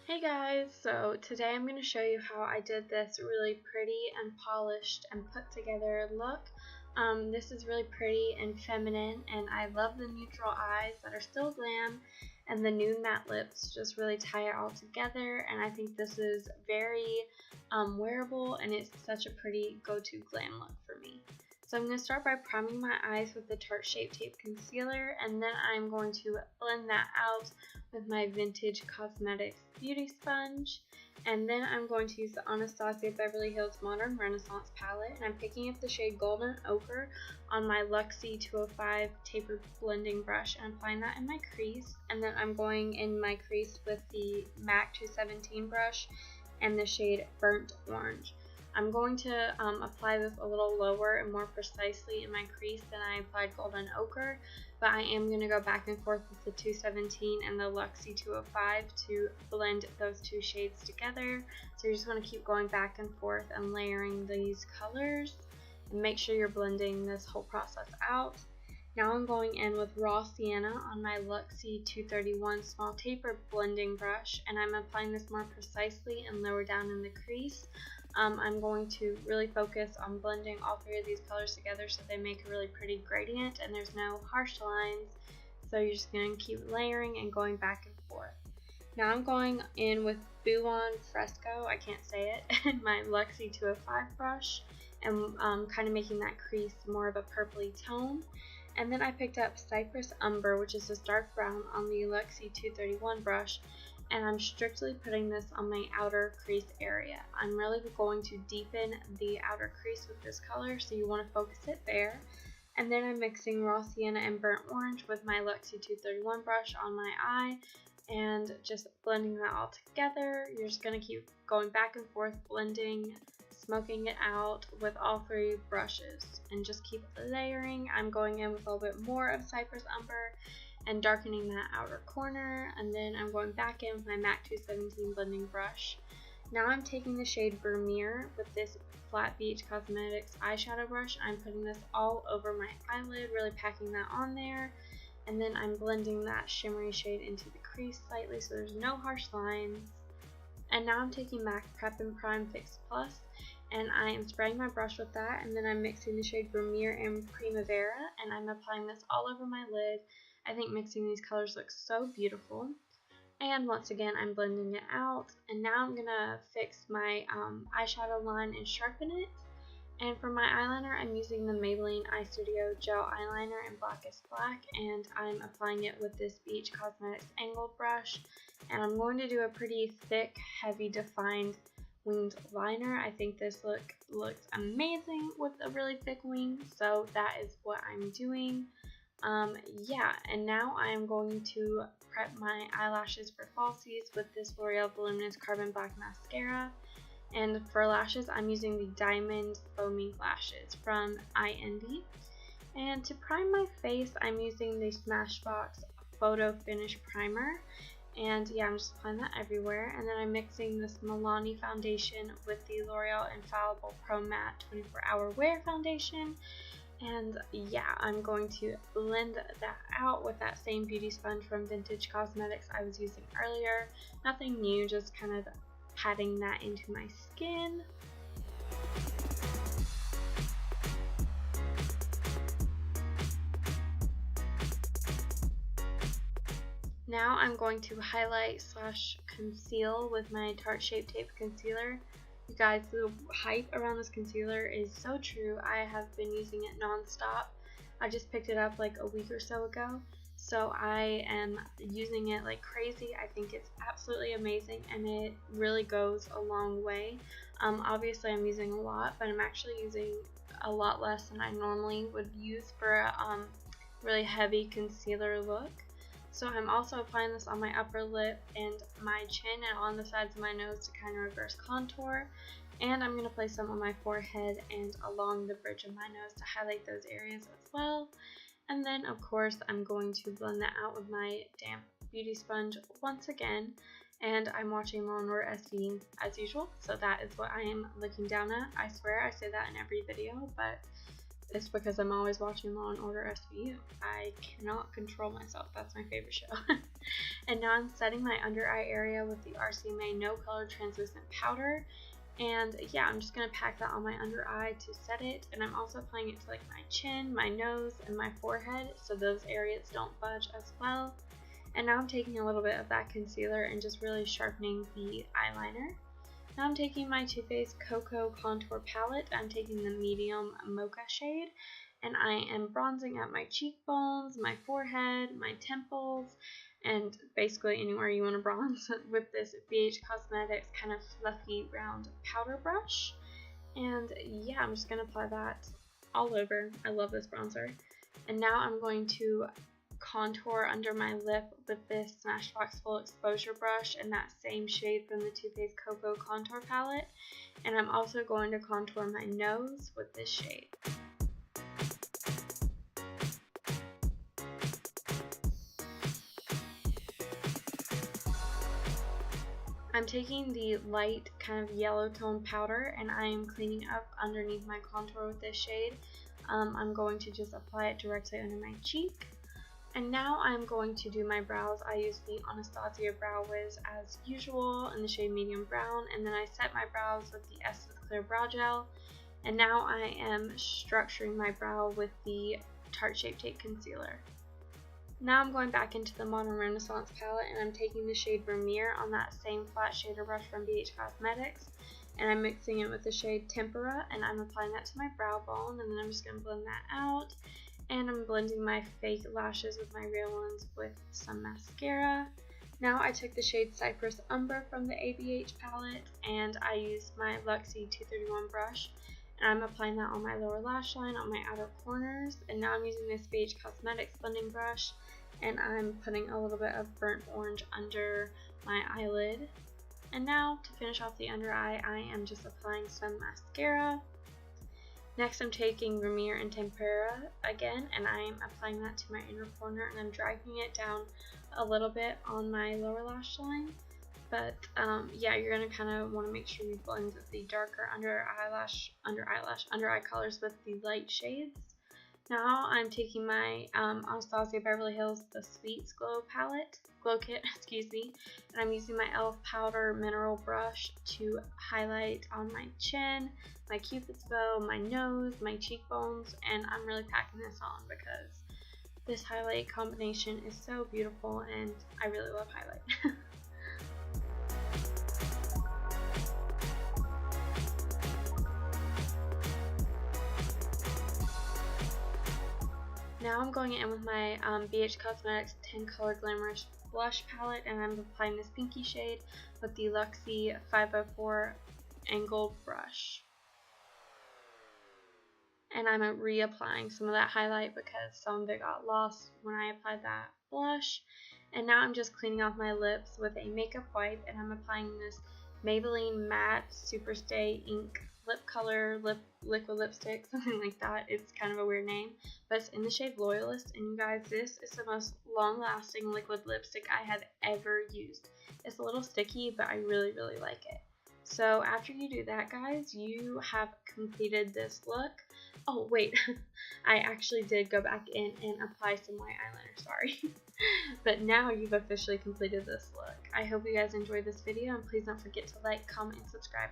Hey guys, so today I'm going to show you how I did this really pretty and polished and put together look. This is really pretty and feminine, and I love the neutral eyes that are still glam, and the nude matte lips just really tie it all together, and I think this is very wearable, and it's such a pretty go-to glam look for me. So I'm going to start by priming my eyes with the Tarte Shape Tape Concealer, and then I'm going to blend that out with my Vintage Cosmetics Beauty Sponge. And then I'm going to use the Anastasia Beverly Hills Modern Renaissance palette, and I'm picking up the shade Golden Ochre on my Luxie 205 tapered blending brush and applying that in my crease. And then I'm going in my crease with the MAC 217 brush and the shade Burnt Orange. I'm going to apply this a little lower and more precisely in my crease than I applied Golden Ochre, but I am going to go back and forth with the 217 and the Luxie 205 to blend those two shades together. So you just want to keep going back and forth and layering these colors, and make sure you're blending this whole process out. Now I'm going in with Raw Sienna on my Luxie 231 small taper blending brush, and I'm applying this more precisely and lower down in the crease. I'm going to really focus on blending all three of these colors together so they make a really pretty gradient and there's no harsh lines. So you're just going to keep layering and going back and forth. Now I'm going in with Buon Fresco, I can't say it, and my Luxie 205 brush, and kind of making that crease more of a purpley tone. And then I picked up Cypress Umber, which is this dark brown, on the Luxie 231 brush, and I'm strictly putting this on my outer crease area. I'm really going to deepen the outer crease with this color, so you want to focus it there. And then I'm mixing Raw Sienna and Burnt Orange with my Luxie 231 brush on my eye, and just blending that all together. You're just going to keep going back and forth, blending, smoking it out with all three brushes, and just keep layering. I'm going in with a little bit more of Cypress Umber and darkening that outer corner, and then I'm going back in with my MAC 217 blending brush. Now I'm taking the shade Vermeer with this Flat Beach Cosmetics eyeshadow brush. I'm putting this all over my eyelid, really packing that on there, and then I'm blending that shimmery shade into the crease slightly so there's no harsh lines. And now I'm taking MAC Prep and Prime Fix Plus, and I am spraying my brush with that, and then I'm mixing the shade Vermeer and Primavera, and I'm applying this all over my lid. I think mixing these colors looks so beautiful. And once again, I'm blending it out, and now I'm going to fix my eyeshadow line and sharpen it. And for my eyeliner, I'm using the Maybelline Eyestudio Gel Eyeliner in Blackest Black, and I'm applying it with this Beach Cosmetics angled brush. And I'm going to do a pretty thick, heavy, defined winged liner. I think this look looks amazing with a really thick wing, so that is what I'm doing. Yeah, and now I'm going to prep my eyelashes for falsies with this L'Oreal Voluminous Carbon Black Mascara. And for lashes, I'm using the Diamond Faux Mink lashes from I.Envy. And to prime my face, I'm using the Smashbox Photofinish Primer. And yeah, I'm just applying that everywhere. And then I'm mixing this Milani foundation with the L'Oreal Infallible Pro Matte 24-Hour Wear Foundation. And yeah, I'm going to blend that out with that same beauty sponge from Vintage Cosmetics I was using earlier. Nothing new, just kind of patting that into my skin. Now I'm going to highlight slash conceal with my Tarte Shape Tape Concealer. You guys, the hype around this concealer is so true. I have been using it non-stop. I just picked it up like a week or so ago, so I am using it like crazy. I think it's absolutely amazing, and it really goes a long way. Obviously I'm using a lot, but I'm actually using a lot less than I normally would use for a really heavy concealer look. So I'm also applying this on my upper lip and my chin and on the sides of my nose to kind of reverse contour. And I'm going to place some on my forehead and along the bridge of my nose to highlight those areas as well. And then of course I'm going to blend that out with my damp beauty sponge once again. And I'm watching Law & Order SVU as usual, so that is what I am looking down at. I swear I say that in every video, but It's because I'm always watching Law & Order SVU. I cannot control myself. That's my favorite show. And now I'm setting my under eye area with the RCMA No Color Translucent Powder. And yeah, I'm just going to pack that on my under eye to set it. And I'm also applying it to like my chin, my nose, and my forehead, so those areas don't budge as well. And now I'm taking a little bit of that concealer and just really sharpening the eyeliner. Now I'm taking my Too Faced Cocoa Contour Palette. I'm taking the medium mocha shade, and I am bronzing at my cheekbones, my forehead, my temples, and basically anywhere you want to bronze with this BH Cosmetics kind of fluffy round powder brush. And yeah, I'm just going to apply that all over. I love this bronzer. And now I'm going to contour under my lip with this Smashbox Full Exposure brush in that same shade from the Too Faced Cocoa Contour Palette. And I'm also going to contour my nose with this shade. I'm taking the light kind of yellow tone powder and I am cleaning up underneath my contour with this shade. I'm going to just apply it directly under my cheek. And now I'm going to do my brows. I use the Anastasia Brow Wiz as usual in the shade Medium Brown, and then I set my brows with the Essence Clear Brow Gel. And now I am structuring my brow with the Tarte Shape Tape Concealer. Now I'm going back into the Modern Renaissance palette and I'm taking the shade Vermeer on that same flat shader brush from BH Cosmetics. And I'm mixing it with the shade Tempera, and I'm applying that to my brow bone, and then I'm just going to blend that out. And I'm blending my fake lashes with my real ones with some mascara. Now I took the shade Cypress Umber from the ABH palette and I used my Luxie 231 brush. And I'm applying that on my lower lash line, on my outer corners. And now I'm using this BH Cosmetics blending brush and I'm putting a little bit of burnt orange under my eyelid. And now to finish off the under eye, I am just applying some mascara. Next I'm taking Vermeer and Tempera again, and I'm applying that to my inner corner, and I'm dragging it down a little bit on my lower lash line. But yeah, you're going to kind of want to make sure you blend the darker under eye colors with the light shades. Now I'm taking my Anastasia Beverly Hills The Sweets Glow Kit, excuse me, and I'm using my e.l.f. Powder Mineral Brush to highlight on my chin, my cupid's bow, my nose, my cheekbones, and I'm really packing this on because this highlight combination is so beautiful and I really love highlight. Now I'm going in with my BH Cosmetics 10 Color Glamorous Blush Palette, and I'm applying this pinky shade with the Luxie 504 Angled Brush. And I'm reapplying some of that highlight because some of it got lost when I applied that blush. And now I'm just cleaning off my lips with a makeup wipe, and I'm applying this Maybelline Matte Superstay Ink Lip Color Liquid Lipstick, something like that. It's kind of a weird name, but it's in the shade Loyalist, and you guys, this is the most long-lasting liquid lipstick I have ever used. It's a little sticky, but I really, really like it. So after you do that, guys, you have completed this look. Oh, wait, I actually did go back in and apply some white eyeliner, sorry. But now you've officially completed this look. I hope you guys enjoyed this video, and please don't forget to like, comment, and subscribe.